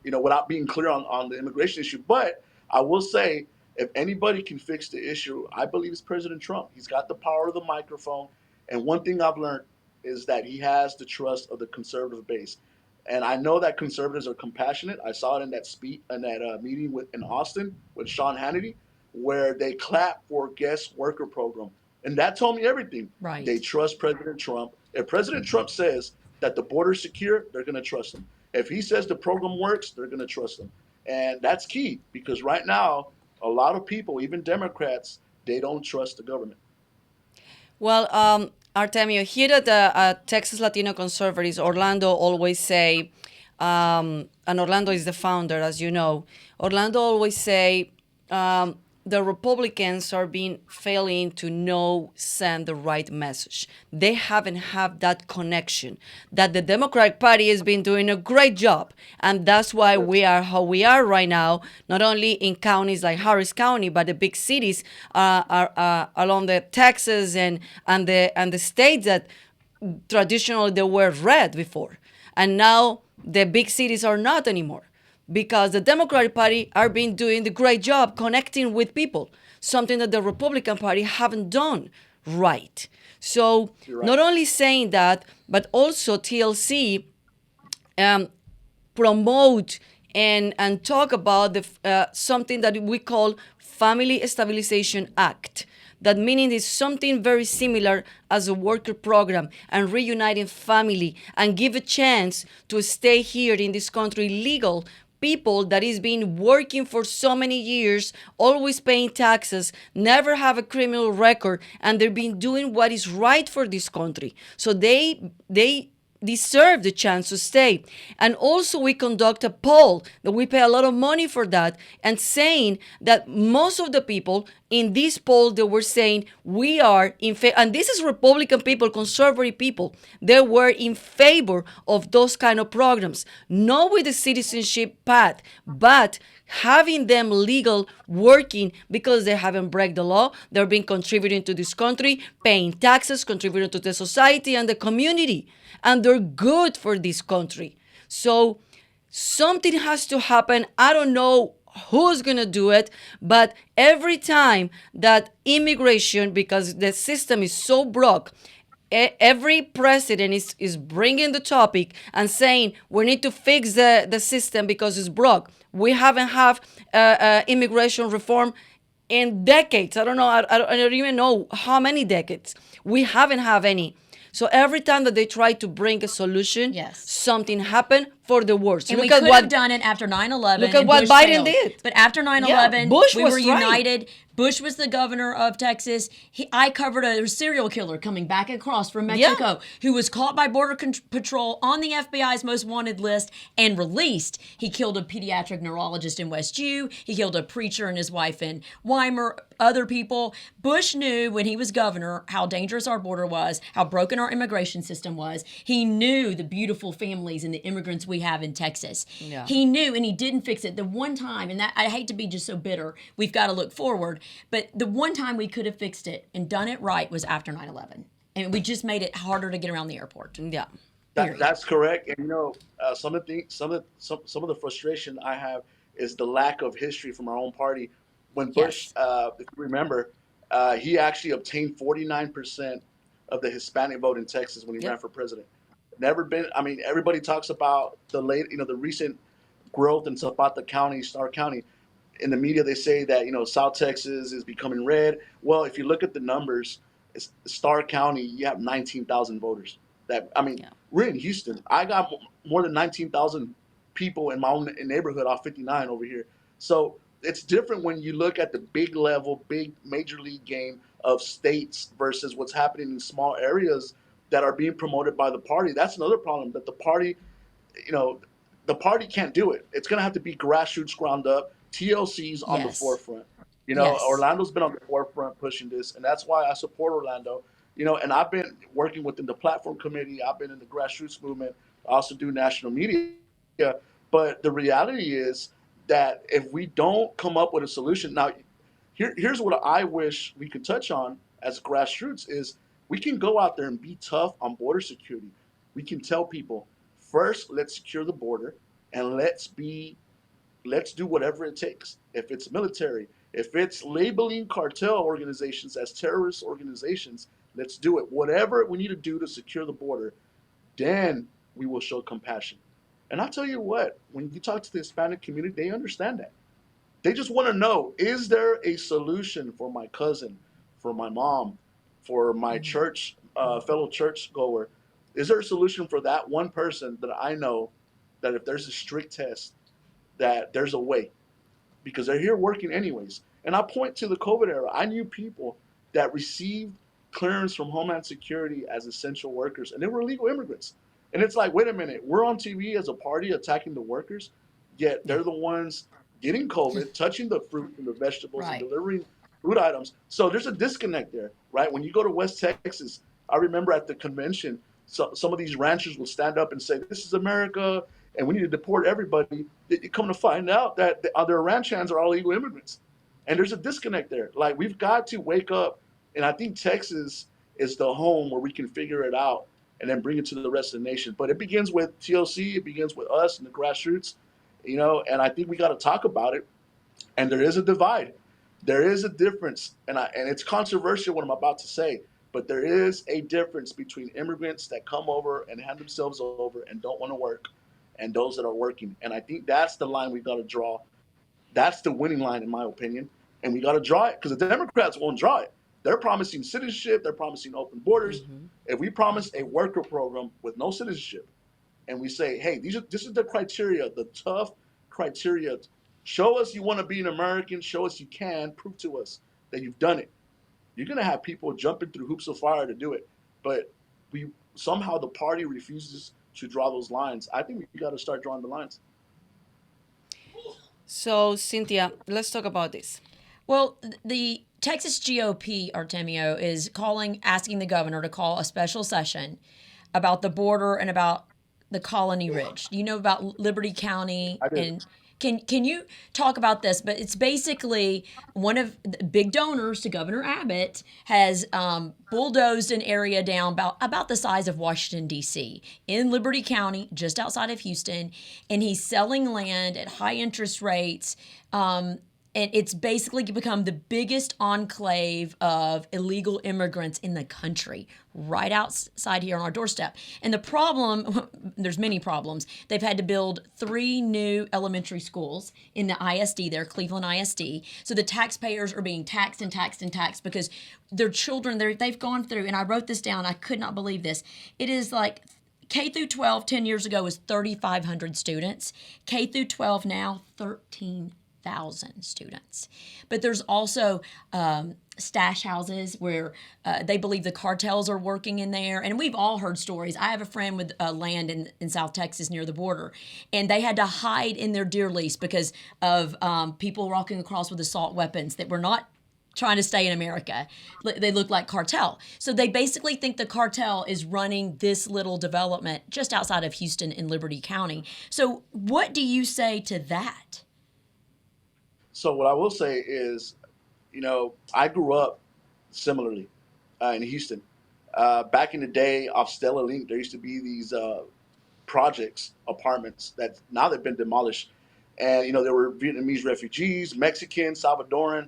without being clear on the immigration issue. But I will say, if anybody can fix the issue, I believe it's President Trump. He's got the power of the microphone, and one thing I've learned is that he has the trust of the conservative base. And I know that conservatives are compassionate. I saw it in that speech in that meeting in Austin with Sean Hannity, where they clapped for guest worker program, and that told me everything. They Right. trust President Trump. If President Trump says that the border's secure, they're going to trust him. If he says the program works, they're going to trust him. And that's key because right now, a lot of people, even Democrats, they don't trust the government. Well, Artemio, here at the Texas Latino Conservatives, Orlando always say, and Orlando is the founder, as you know. Orlando always say the Republicans are being failing to know send the right message. They haven't had that connection. That the Democratic Party has been doing a great job, and that's why we are how we are right now. Not only in counties like Harris County, but the big cities are along the Texas and the states that traditionally they were red before, and now the big cities are not anymore because the Democratic Party are been doing the great job connecting with people, something that the Republican Party haven't done right. So You're right. not only saying that, but also TLC um, promote and talk about the something that we call Family Stabilization Act. That meaning is something very similar as a worker program and reuniting family and give a chance to stay here in this country legal people that is been working for so many years, always paying taxes, never have a criminal record, and they've been doing what is right for this country. So they deserve the chance to stay. And also we conduct a poll that we pay a lot of money for that, and saying that most of the people in this poll they were saying we are in favor, and this is Republican people, conservative people, they were in favor of those kind of programs, not with the citizenship path, but having them legal, working because they haven't break the law, they're been contributing to this country, paying taxes, contributing to the society and the community, and they're good for this country. So something has to happen. I don't know who's going to do it, but every time that immigration, because the system is so broke, every president is bringing the topic and saying we need to fix the system because it's broke. We haven't have immigration reform in decades. I don't know. I don't even know how many decades. We haven't have any. So every time that they try to bring a solution, Yes. something happen. for the worst. And we Look at could what have done it after 9/11. Look at and what Bush Biden failed. did. But after 9/11, Bush we was were trying. united. Bush was the governor of Texas. I covered a serial killer coming back across from Mexico who was caught by Border Patrol on the FBI's most wanted list and released. He killed a pediatric neurologist in West U. He killed a preacher and his wife in Weimar, other people. Bush knew when he was governor how dangerous our border was, how broken our immigration system was. He knew the beautiful families and the immigrants we have in Texas. Yeah. He knew, and he didn't fix it. The one time, and that I hate to be just so bitter, we've got to look forward, but the one time we could have fixed it and done it right was after 9/11. And we just made it harder to get around the airport. Yeah. That's correct. And some of the frustration I have is the lack of history from our own party. When Bush, if you remember, he actually obtained 49% of the Hispanic vote in Texas when he ran for president. Never been. I mean, everybody talks about the recent growth in Zapata County, Starr County. In the media, they say that South Texas is becoming red. Well, if you look at the numbers, Starr County, you have 19,000 voters. We're in Houston. I got more than 19,000 people in my own neighborhood off 59 over here. So it's different when you look at the big level, big major league game of states versus what's happening in small areas that are being promoted by the party. That's another problem, that the party can't do it. It's going to have to be grassroots, ground up. TLC's on the forefront. Orlando's been on the forefront pushing this, and that's why I support Orlando. And I've been working within the platform committee. I've been in the grassroots movement. I also do national media. But the reality is that if we don't come up with a solution, now here's what I wish we could touch on as grassroots is we can go out there and be tough on border security. We can tell people, first, let's secure the border, and let's do whatever it takes. If it's military, if it's labeling cartel organizations as terrorist organizations, let's do it. Whatever we need to do to secure the border, then we will show compassion. And I'll tell you what, when you talk to the Hispanic community, they understand that. They just want to know, is there a solution for my cousin, for my mom, for my church, fellow church goer? Is there a solution for that one person that I know that if there's a strict test, that there's a way? Because they're here working anyways. And I point to the COVID era. I knew people that received clearance from Homeland Security as essential workers, and they were illegal immigrants. And it's like, wait a minute, we're on TV as a party attacking the workers, yet they're the ones getting COVID, touching the fruit and the vegetables and delivering food items. So there's a disconnect there, right? When you go to West Texas, I remember at the convention, some of these ranchers will stand up and say, this is America, and we need to deport everybody. You come to find out that their ranch hands are all illegal immigrants. And there's a disconnect there. Like, we've got to wake up. And I think Texas is the home where we can figure it out and then bring it to the rest of the nation. But it begins with TLC. It begins with us and the grassroots, and I think we got to talk about it. And there is a divide. There is a difference. And it's controversial what I'm about to say, but there is a difference between immigrants that come over and hand themselves over and don't want to work and those that are working. And I think that's the line we've got to draw. That's the winning line, in my opinion. And we got to draw it because the Democrats won't draw it. They're promising citizenship. They're promising open borders. Mm-hmm. If we promise a worker program with no citizenship and we say, hey, this is the criteria, the tough criteria. Show us you want to be an American. Show us you can. Prove to us that you've done it. You're going to have people jumping through hoops of fire to do it. But somehow the party refuses to draw those lines. I think we got to start drawing the lines. So, Cynthia, let's talk about this. Well, the Texas GOP, Artemio, is asking the governor to call a special session about the border and about the Colony Ridge. You know about Liberty County? I do. And can you talk about this? But it's basically one of the big donors to Governor Abbott has bulldozed an area down about the size of Washington, D.C. in Liberty County, just outside of Houston. And he's selling land at high interest rates. And it's basically become the biggest enclave of illegal immigrants in the country, right outside here on our doorstep. And the problem, there's many problems. They've had to build 3 new elementary schools in the ISD there, Cleveland ISD. So the taxpayers are being taxed and taxed and taxed because their children, they've gone through, and I wrote this down, I could not believe this. It is like K through 12 10 years ago was 3,500 students. K through 12 now, 13,000 students. But there's also stash houses where they believe the cartels are working in there. And we've all heard stories. I have a friend with land in South Texas near the border, and they had to hide in their deer lease because of people walking across with assault weapons that were not trying to stay in America. They look like cartel. So they basically think the cartel is running this little development just outside of Houston in Liberty County. So what do you say to that? So what I will say is, I grew up similarly in Houston. Back in the day off Stella Link, there used to be these projects, apartments that now they've been demolished. And, there were Vietnamese refugees, Mexican, Salvadoran.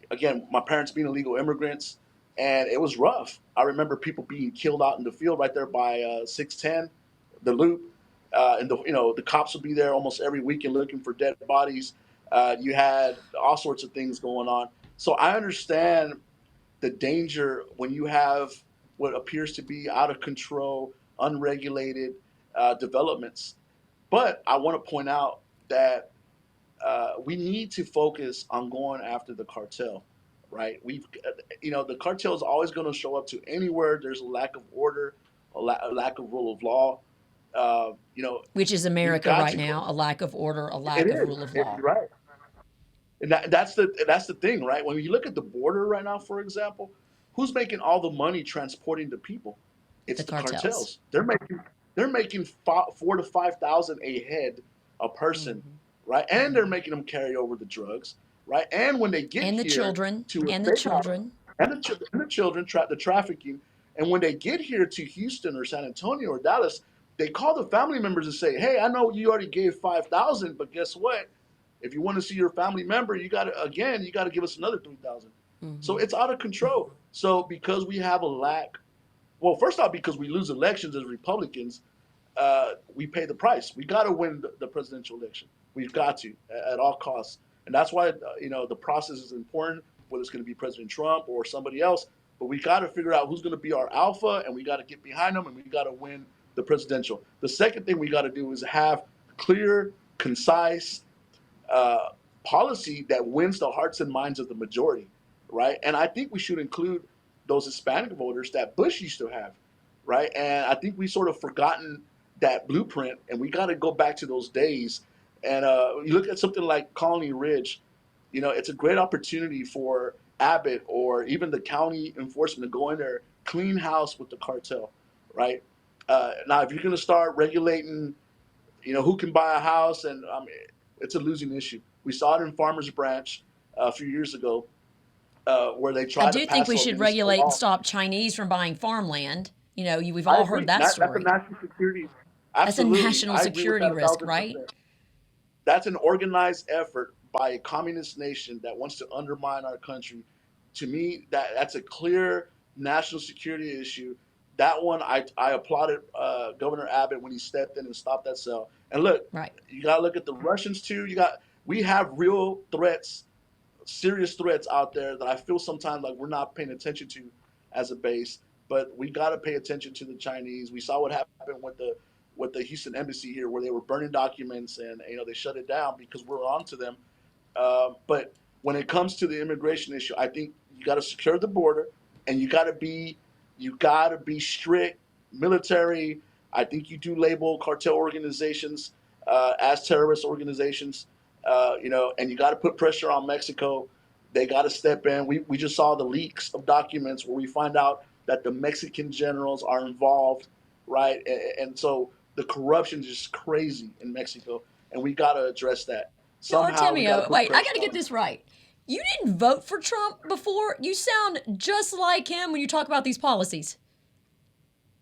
Again, my parents being illegal immigrants, and it was rough. I remember people being killed out in the field right there by 610, the Loop, and the cops would be there almost every weekend looking for dead bodies. You had all sorts of things going on. So I understand the danger when you have what appears to be out of control, unregulated developments. But I want to point out that we need to focus on going after the cartel, right? The cartel is always going to show up to anywhere there's a lack of order, a lack of rule of law. Which is America right now, a lack of order, a lack of rule of law. Right. And that's the thing, right? When you look at the border right now, for example, who's making all the money transporting the people? It's the cartels. They're making 4,000 to 5,000 a head a person, right? And they're making them carry over the drugs, right? And when they get and the here children, to and the children, the trafficking, and when they get here to Houston or San Antonio or Dallas, they call the family members and say, "Hey, I know you already gave 5,000, but guess what? If you want to see your family member, you got to give us another 3,000." So it's out of control. So because we have a lack, well, first off, because we lose elections as Republicans, we pay the price. We got to win the presidential election. We've got to at all costs, and that's why the process is important. Whether it's going to be President Trump or somebody else, but we got to figure out who's going to be our alpha, and we got to get behind them, and we got to win the presidential. The second thing we got to do is have clear, concise policy that wins the hearts and minds of the majority, right? And I think we should include those Hispanic voters that Bush used to have, right? And I think we sort of forgotten that blueprint, and we got to go back to those days. And you look at something like Colony Ridge, it's a great opportunity for Abbott or even the county enforcement to go in there, clean house with the cartel, right? Now, if you're going to start regulating, who can buy a house, and it's a losing issue. We saw it in Farmers Branch a few years ago, where they tried. I do think we should regulate and stop Chinese from buying farmland. We've all heard that story. That's a national security. That's a national security risk, right? That's an organized effort by a communist nation that wants to undermine our country. To me, that's a clear national security issue. That one, I applauded Governor Abbott when he stepped in and stopped that sale. And look, right. You got to look at the Russians too. We have real threats, serious threats out there that I feel sometimes like we're not paying attention to as a base. But we got to pay attention to the Chinese. We saw what happened with the Houston embassy here, where they were burning documents, and they shut it down because we're on to them. But when it comes to the immigration issue, I think you got to secure the border, and you got to be strict, military. I think you do label cartel organizations as terrorist organizations, and you got to put pressure on Mexico. They got to step in. We just saw the leaks of documents where we find out that the Mexican generals are involved, right? And so the corruption is just crazy in Mexico, and we got to address that. Artemio, wait, I got to get this right. You didn't vote for Trump before? You sound just like him when you talk about these policies.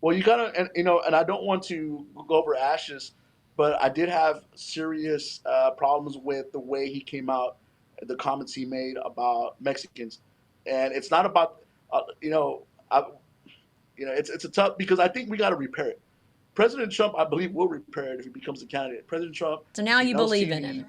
Well, you got to, and I don't want to go over ashes, but I did have serious problems with the way he came out, the comments he made about Mexicans. And it's not about, it's a tough, because I think we got to repair it. President Trump, I believe, will repair it if he becomes a candidate. President Trump. So now you believe in him.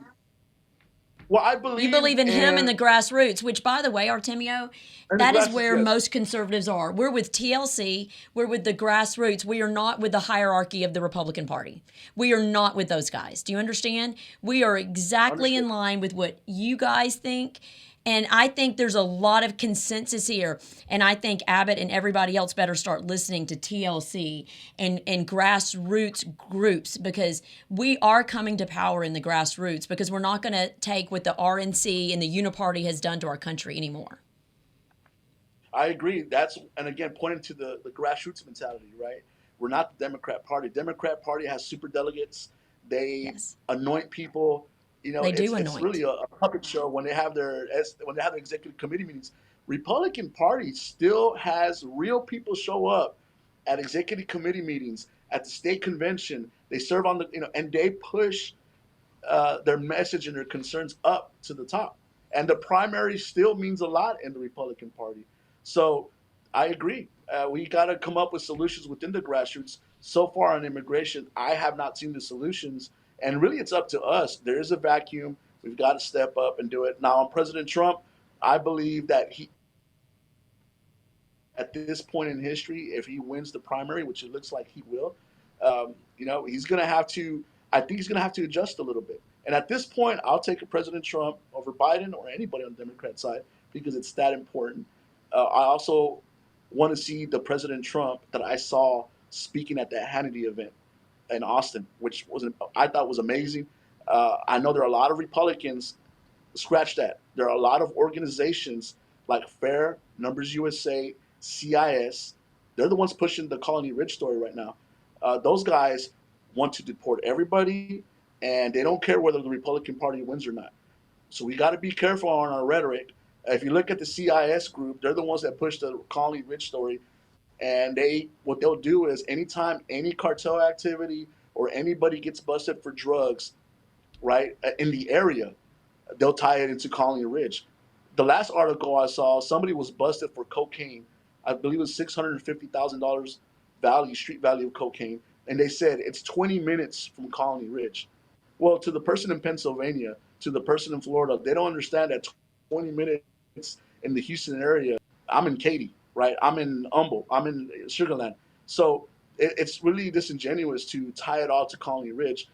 Well, I You believe believe in him and in the grassroots, which, by the way, Artemio, and the that is grassroots. where Yes, most conservatives are. We're with TLC, we're with the grassroots. We are not with the hierarchy of the Republican Party. We are not with those guys. Do you understand? We are exactly understood. in line with what you guys think. And I think there's a lot of consensus here. And I think Abbott and everybody else better start listening to TLC and grassroots groups, because we are coming to power in the grassroots, because we're not going to take what the RNC and the Uniparty has done to our country anymore. I agree. That's and again pointing to the grassroots mentality, right? We're not the Democrat Party. Democrat Party has super delegates. They Yes, anoint people. they do It's really anoint. a puppet show when they have their executive committee meetings. Republican Party still has real people show up at executive committee meetings at the state convention. They serve on the and they push their message and their concerns up to the top. And the primary still means a lot in the Republican Party. So I agree. We got to come up with solutions within the grassroots. So far on immigration, I have not seen the solutions. And really, it's up to us. There is a vacuum. We've got to step up and do it. Now, on President Trump, I believe that at this point in history, if he wins the primary, which it looks like he will, he's going to have to. I think he's going to have to adjust a little bit. And at this point, I'll take a President Trump over Biden or anybody on the Democrat side because it's that important. I also want to see the President Trump that I saw speaking at the Hannity event in Austin, which I thought was amazing. I know there are a lot of Republicans. Scratch that. There are a lot of organizations like Fair, Numbers USA, CIS. They're the ones pushing the Colony Ridge story right now. Those guys want to deport everybody, and they don't care whether the Republican Party wins or not. So we got to be careful on our rhetoric. If you look at the CIS group, they're the ones that push the Colony Ridge story, and what they'll do is anytime any cartel activity or anybody gets busted for drugs, right, in the area, they'll tie it into Colony Ridge. The last article I saw, somebody was busted for cocaine. I believe it was $650,000 street value of cocaine, and they said it's 20 minutes from Colony Ridge. Well, to the person in Pennsylvania, to the person in Florida, they don't understand that 20 minutes in the Houston area. I'm in Katy, right? I'm in Humble. I'm in Sugarland. So it's really disingenuous to tie it all to Colony Ridge.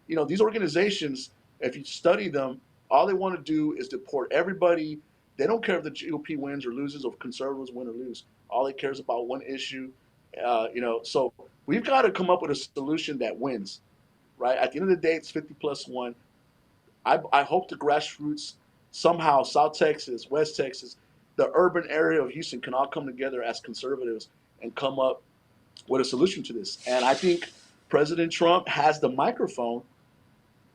These organizations, if you study them, all they want to do is deport everybody. They don't care if the GOP wins or loses or if conservatives win or lose. All they care is about one issue. So we've got to come up with a solution that wins, right? At the end of the day, it's 50 plus one. I hope the grassroots somehow, South Texas, West Texas, the urban area of Houston can all come together as conservatives and come up with a solution to this. And I think President Trump has the microphone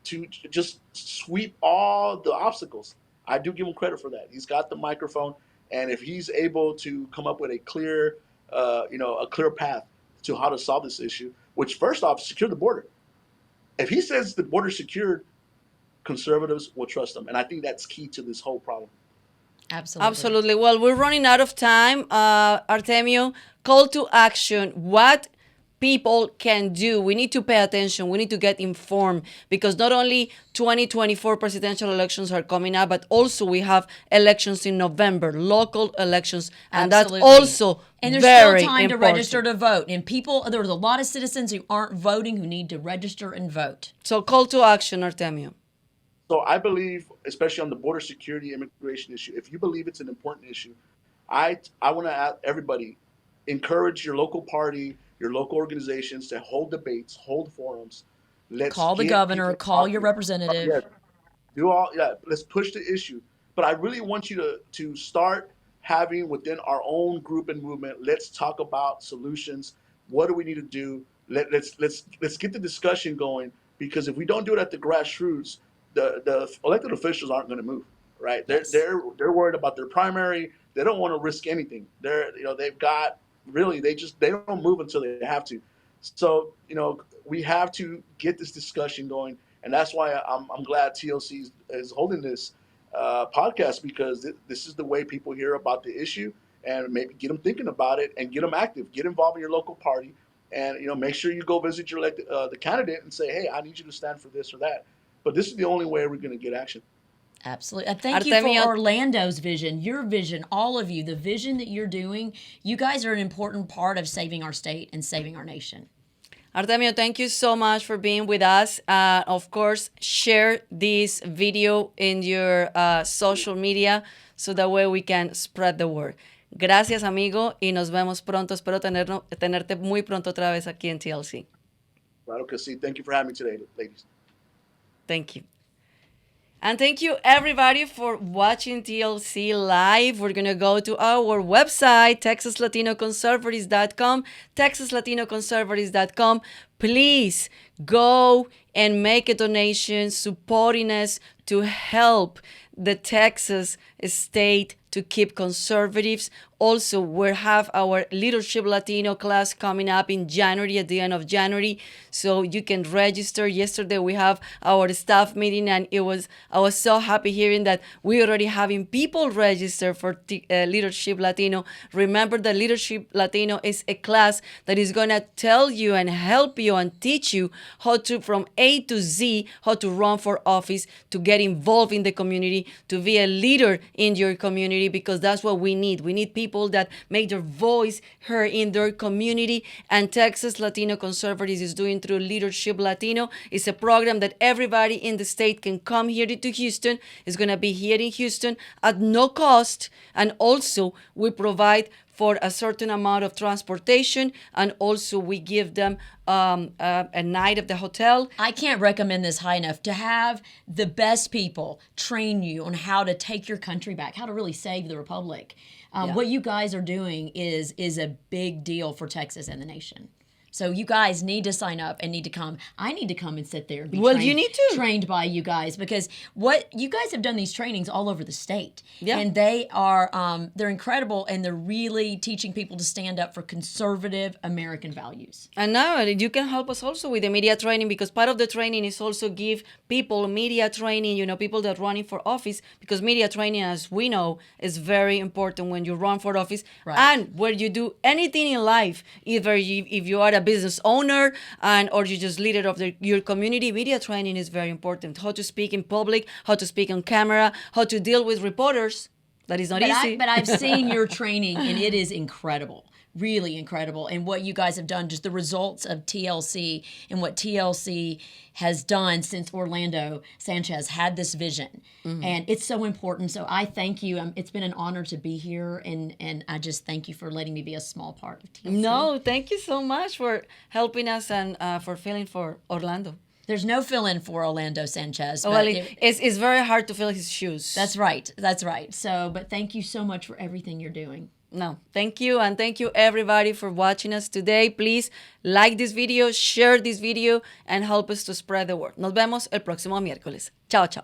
to just sweep all the obstacles. I do give him credit for that. He's got the microphone, and if he's able to come up with a clear path to how to solve this issue, which first off, secure the border. If he says the border's secured, conservatives will trust him, and I think that's key to this whole problem. Absolutely. Absolutely. Well, we're running out of time. Artemio, call to action. What people can do? We need to pay attention. We need to get informed because not only 2024 presidential elections are coming up, but also we have elections in November, local elections. And Absolutely. that's also and there's very still time important. to register to vote. And there's a lot of citizens who aren't voting who need to register and vote. So call to action, Artemio. So I believe, especially on the border security immigration issue, if you believe it's an important issue, I want to ask everybody, encourage your local party, your local organizations to hold debates, hold forums. Let's Call the get governor, people call your talking. representative. Yeah, let's push the issue. But I really want you to start having within our own group and movement. Let's talk about solutions. What do we need to do? Let's get the discussion going, because if we don't do it at the grassroots, the elected officials aren't going to move. Right? Yes. They're worried about their primary. They don't want to risk anything. They've got really they don't move until they have to. So we have to get this discussion going, and that's why I'm glad TLC is holding this podcast, because this is the way people hear about the issue, and maybe get them thinking about it and get them active, get involved in your local party, and make sure you go visit your the candidate and say, hey, I need you to stand for this or that. But this is the only way we're going to get action. Absolutely. Thank you for Artemio, Orlando's vision, your vision, all of you, the vision that you're doing. You guys are an important part of saving our state and saving our nation. Artemio, thank you so much for being with us. Of course, share this video in your social media so that way we can spread the word. Gracias, amigo, y nos vemos pronto. Espero tenerte muy pronto otra vez aquí en TLC. Claro que sí. Thank you for having me today, ladies. Thank you. And thank you, everybody, for watching TLC Live. We're going to go to our website, TexasLatinoConservatives.com, TexasLatinoConservatives.com. Please go and make a donation supporting us to help the Texas state to keep conservatives. Also, we have our Leadership Latino class coming up in January, at the end of January, so you can register. Yesterday we have our staff meeting, and I was so happy hearing that we already having people register for Leadership Latino. Remember that Leadership Latino is a class that is going to tell you and help you and teach you how to, from A to Z, how to run for office, to get involved in the community, to be a leader in your community, because that's what we need. We need people that make their voice heard in their community, and Texas Latino Conservatives is doing through Leadership Latino. It's a program that everybody in the state can come here to Houston. It's going to be here in Houston at no cost, and also we provide for a certain amount of transportation, and also we give them a night at the hotel. I can't recommend this high enough. To have the best people train you on how to take your country back, how to really save the republic. What you guys are doing is a big deal for Texas and the nation. So you guys need to sign up and need to come. I need to come and sit there and be you need to. trained by you guys, because what you guys have done these trainings all over the state. Yeah. And they are they're incredible, and they're really teaching people to stand up for conservative American values. And now you can help us also with the media training, because part of the training is also give people media training, people that are running for office, because media training, as we know, is very important when you run for office. Right. And where you do anything in life, either if you are a business owner or you just leader of your community, media training is very important. How to speak in public, how to speak on camera, how to deal with reporters. That is not easy. But I've seen your training, and it is incredible. Really incredible. And what you guys have done, just the results of TLC and what TLC has done since Orlando Sanchez had this vision. Mm-hmm. And it's so important. So I thank you. It's been an honor to be here. And I just thank you for letting me be a small part of TLC. No, thank you so much for helping us and for filling for Orlando. There's no fill-in for Orlando Sanchez. Well, it's very hard to fill his shoes. That's right. That's right. So, but thank you so much for everything you're doing. No, thank you. And thank you, everybody, for watching us today. Please like this video, share this video, and help us to spread the word. Nos vemos el próximo miércoles. Chao, chao.